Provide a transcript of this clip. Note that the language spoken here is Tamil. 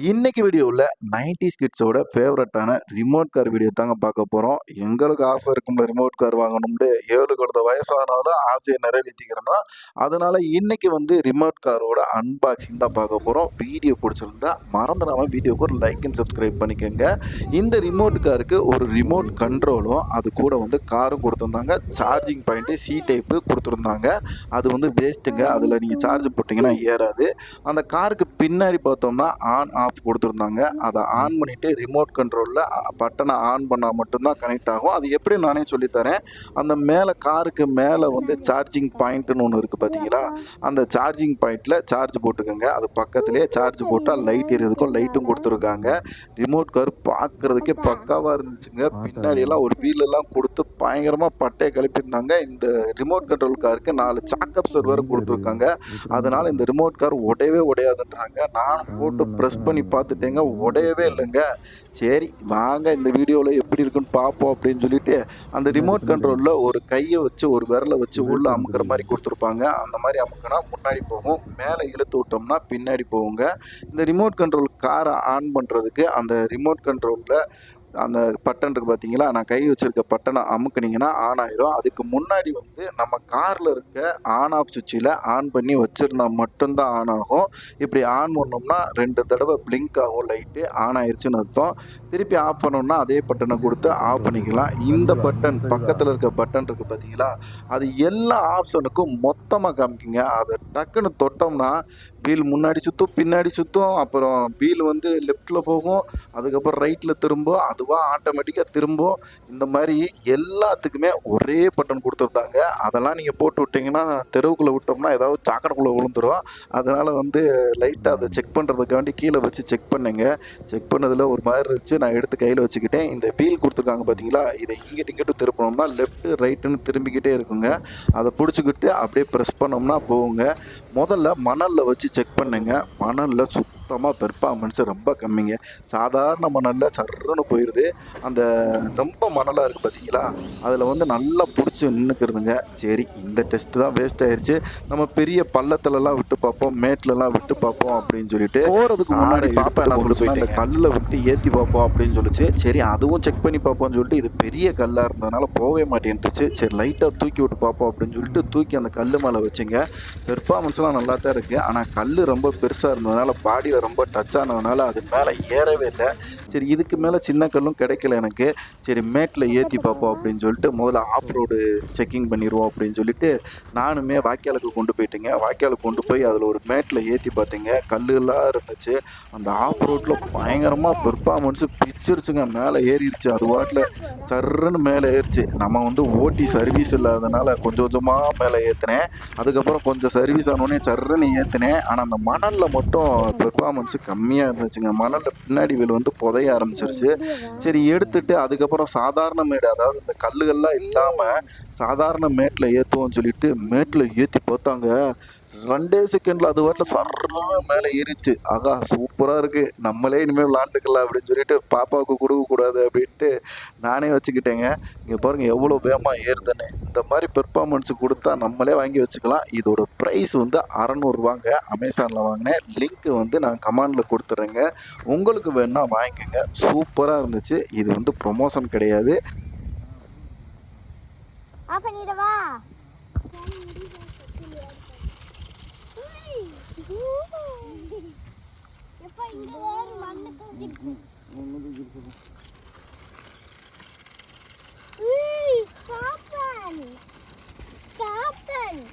இன்னைக்கு வீடியோவில் 90s கிட்ஸோட ஃபேவரட்டான ரிமோட் கார் வீடியோ தாங்க பார்க்க போகிறோம். எங்களுக்கு ஆசை இருக்கும்ல ரிமோட் கார் வாங்கணும்னு 7 குழந்த வயசானாலும் ஆசையை நிறைவேற்றிக்கிறோன்னா அதனால் இன்னைக்கு ரிமோட் காரோட அன்பாக்சிங் தான் பார்க்க போகிறோம். வீடியோ பிடிச்சிருந்தா மறந்துடாமல் வீடியோக்கு ஒரு லைக் அண்ட் சப்ஸ்கிரைப் பண்ணிக்கோங்க. இந்த ரிமோட் காருக்கு ஒரு ரிமோட் கண்ட்ரோலும் அது கூட காரும் கொடுத்துருந்தாங்க. சார்ஜிங் பாயிண்ட்டு சி டைப்பு கொடுத்துருந்தாங்க. அது வேஸ்ட்டுங்க. அதில் நீங்கள் சார்ஜ் போட்டிங்கன்னா ஏறாது. அந்த காருக்கு பின்னாடி பார்த்தோம்னா ஆன் ஆஃப் கொடுத்துருந்தாங்க. அதை ஆன் பண்ணிவிட்டு ரிமோட் கண்ட்ரோலில் பட்டனை ஆன் பண்ணால் மட்டும்தான் கனெக்ட் ஆகும். அது எப்படி நானே சொல்லித்தரேன். அந்த மேலே காருக்கு மேலே சார்ஜிங் பாயிண்ட்டுன்னு ஒன்று இருக்குது பார்த்தீங்களா, அந்த சார்ஜிங் பாயிண்டில் சார்ஜ் போட்டுக்கோங்க. அது பக்கத்துலேயே சார்ஜ் போட்டால் லைட் எரியதுக்கும் லைட்டும் கொடுத்துருக்காங்க. ரிமோட் கார் பார்க்குறதுக்கே பக்காவாக இருந்துச்சுங்க. பின்னாடியெல்லாம் ஒரு வீலெல்லாம் கொடுத்து பயங்கரமாக பட்டையை கிளப்பியிருந்தாங்க. இந்த ரிமோட் கண்ட்ரோல் காருக்கு 4 சாக்கப் சர்வர் கொடுத்துருக்காங்க. அதனால் இந்த ரிமோட் கார் உடையாதுன்றாங்க. நானும் போட்டு ப்ரெஸ் பண்ணி பார்த்துட்டேங்க, உடையவே இல்லைங்க. சரி வாங்க இந்த வீடியோவில் எப்படி இருக்குன்னு பார்ப்போம் அப்படின்னு சொல்லிட்டு அந்த ரிமோட் கண்ட்ரோலில் ஒரு கையை வச்சு ஒரு விரலை வச்சு உள்ளே அமுக்கிற மாதிரி கொடுத்துருப்பாங்க. அந்த மாதிரி அமுக்கினா முன்னாடி போகும், மேலே இழுத்து விட்டோம்னா பின்னாடி போகுங்க. இந்த ரிமோட் கண்ட்ரோல் காரை ஆன் பண்ணுறதுக்கு அந்த ரிமோட் கண்ட்ரோலில் அந்த பட்டன் இருக்குது பார்த்தீங்களா, நான் கை வச்சுருக்க பட்டனை அமுக்குனிங்கன்னா ஆன் ஆயிரும். அதுக்கு முன்னாடி நம்ம காரில் இருக்க ஆன் ஆஃப் சுவிட்சில் ஆன் பண்ணி வச்சுருந்தா மட்டும்தான் ஆன் ஆகும். இப்படி ஆன் பண்ணோம்னா 2 தடவை பிளிங்க் ஆகும், லைட்டு ஆன் ஆயிடுச்சுன்னு அர்த்தம். திருப்பி ஆஃப் பண்ணோம்னா அதே பட்டனை கொடுத்து ஆஃப் பண்ணிக்கலாம். இந்த பட்டன் பக்கத்தில் இருக்க பட்டன் இருக்குது பார்த்தீங்களா, அது எல்லா ஆப்ஷனுக்கும் மொத்தமாக காமிக்குங்க. அதை டக்குன்னு தொட்டோம்னா வீல் முன்னாடி சுற்றும், பின்னாடி சுற்றும், அப்புறம் வீல் லெஃப்ட்டில் போகும், அதுக்கப்புறம் ரைட்டில் திரும்பும், அதுவாக ஆட்டோமேட்டிக்காக திரும்பும். இந்த மாதிரி எல்லாத்துக்குமே ஒரே பட்டன் கொடுத்துருந்தாங்க. அதெல்லாம் நீங்கள் போட்டு விட்டிங்கன்னா தெருவுக்குள்ளே விட்டோம்னா ஏதாவது சாக்கடைக்குள்ளே விழுந்துடும். அதனால் லைட்டாக அதை செக் பண்ணுறதுக்காண்டி கீழே வச்சு செக் பண்ணேங்க. செக் பண்ணதில் ஒரு மாதிரி இருந்துச்சு, நான் எடுத்து கையில் வச்சுக்கிட்டேன். இந்த வீல் கொடுத்துருக்காங்க பார்த்தீங்களா, இதை இங்கிட்டு திருப்பினோம்னா லெஃப்ட்டு ரைட்டுன்னு திரும்பிக்கிட்டே இருக்குங்க. அதை பிடிச்சிக்கிட்டு அப்படியே ப்ரெஸ் பண்ணோம்னா போகுங்க. முதல்ல மணலில் வச்சு செக் பண்ணுங்க. மணலில் சுத்தமாக பெர்ஃபார்மன்ஸு ரொம்ப கம்மிங்க. சாதாரண மணலில் சர்ருன்னு போயிடுது. அந்த ரொம்ப மணலாக இருக்குது பார்த்தீங்களா, அதில் நல்லா பிடிச்சி நின்றுக்கிறதுங்க. சரி இந்த டெஸ்ட்டு தான் வேஸ்ட் ஆயிடுச்சு, நம்ம பெரிய பள்ளத்துலலாம் விட்டு பார்ப்போம், மேட்லலாம் விட்டு பார்ப்போம் அப்படின்னு சொல்லிட்டு போகிறதுக்கு முன்னாடி பாப்பா என்ன சொல்லிச்சு, அந்த கல்லில் விட்டு ஏற்றி பார்ப்போம் அப்படின்னு சொல்லிச்சு. சரி அதுவும் செக் பண்ணி பார்ப்போம்னு சொல்லிட்டு இது பெரிய கல்லாக இருந்ததுனால போகவே மாட்டேன்ட்டுச்சு. சரி லைட்டாக தூக்கி விட்டு பார்ப்போம் அப்படின்னு சொல்லிட்டு தூக்கி அந்த கல் மேலே வச்சுங்க. பெர்ஃபார்மன்ஸ்லாம் நல்லா தான் இருக்குது. ஆனால் கல் ரொம்ப பெருசாக இருந்ததுனால பாடியில் ரொம்ப டச் ஆனதுனால அது மேலே ஏறவே இல்லை. சரி இதுக்கு மேலே சின்ன கல்லும் கிடைக்கல எனக்கு. சரி மேட்டில் ஏற்றி பார்ப்போம் அப்படின்னு சொல்லிட்டு முதல்ல ஆஃப் ரோடு செக்கிங் பண்ணிடுவோம் அப்படின்னு சொல்லிட்டு நானுமே வாய்க்காலுக்கு கொண்டு போயிட்டேங்க. வாய்க்காலுக்கு கொண்டு போய் அதில் ஒரு மேட்டில் ஏற்றி பார்த்தீங்க. கல்லுலாம் இருந்துச்சு. அந்த ஆஃப் ரோட்டில் பயங்கரமாக பெர்ஃபார்மன்ஸு பிச்சிருச்சுங்க. மேலே ஏறிடுச்சு, அது வாட்டில் சர்ன்னு மேலே ஏறிச்சு. நம்ம ஓட்டி சர்வீஸ் இல்லாதனால கொஞ்சம் கொஞ்சமாக மேலே ஏற்றினேன். அதுக்கப்புறம் கொஞ்சம் சர்வீஸ் ஆனோடனே சர்ன்னு ஏற்றினேன். ஆனால் அந்த மணலில் மட்டும் பெர்ஃபார்மன்ஸு கம்மியாக இருந்துச்சுங்க. மணலில் பின்னாடி வீல் புதைய ஆரம்பிச்சிருச்சு. சரி எடுத்துட்டு அதுக்கப்புறம் சாதாரண மேடு, அதாவது இந்த கல்லுகள்லாம் இல்லாமல் சாதாரண மேட்டில் ஏற்றுவோம்னு சொல்லிட்டு மேட்டில் ஏற்றி பார்த்தாங்க. 2 செகண்டில் அது வாட்டில் சர்ன்னு மேலே ஏறிச்சு. ஆகா சூப்பராக இருக்குது, நம்மளே இனிமேல் விளாண்டுக்கலாம் அப்படின்னு சொல்லிட்டு பாப்பாவுக்கு கொடுக்கக்கூடாது அப்படின்ட்டு நானே வச்சுக்கிட்டேங்க. இங்கே பாருங்கள் எவ்வளோ வேகமாக ஏறுதுன்னு. இந்த மாதிரி பெர்ஃபார்மன்ஸ் கொடுத்தா நம்மளே வாங்கி வச்சுக்கலாம். இதோட ப்ரைஸ் 600ரூவாங்க. அமேசானில் வாங்கினேன். லிங்க்கு நான் கமெண்டில் கொடுத்துட்றேங்க. உங்களுக்கு வேணுன்னா வாங்கிக்கோங்க. சூப்பராக இருந்துச்சு. இது ப்ரொமோஷன் கிடையாது. Stop it!